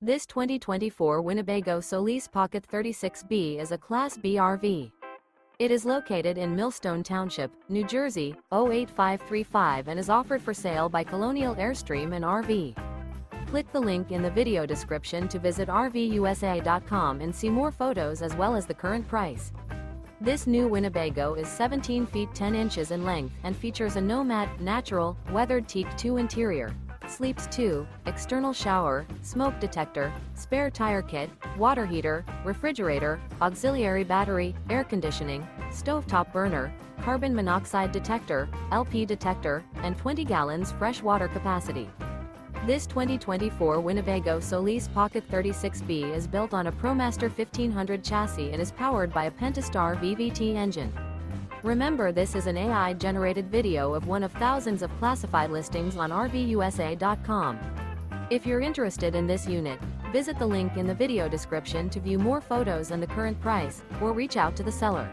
This 2024 Winnebago Solis Pocket 36B is a Class B RV. It is located in Millstone Township, New Jersey, 08535 and is offered for sale by Colonial Airstream RV. Click the link in the video description to visit RVUSA.com and see more photos as well as the current price. This new Winnebago is 17 feet 10 inches in length and features a Nomad, natural, weathered Teak II interior. Sleeps 2, external shower, smoke detector, spare tire kit, water heater, refrigerator, auxiliary battery, air conditioning, stovetop burner, carbon monoxide detector, LP detector, and 20 gallons fresh water capacity. This 2024 Winnebago Solis Pocket 36B is built on a ProMaster 1500 chassis and is powered by a Pentastar VVT engine. Remember, this is an AI-generated video of one of thousands of classified listings on RVUSA.com. If you're interested in this unit, visit the link in the video description to view more photos and the current price, or reach out to the seller.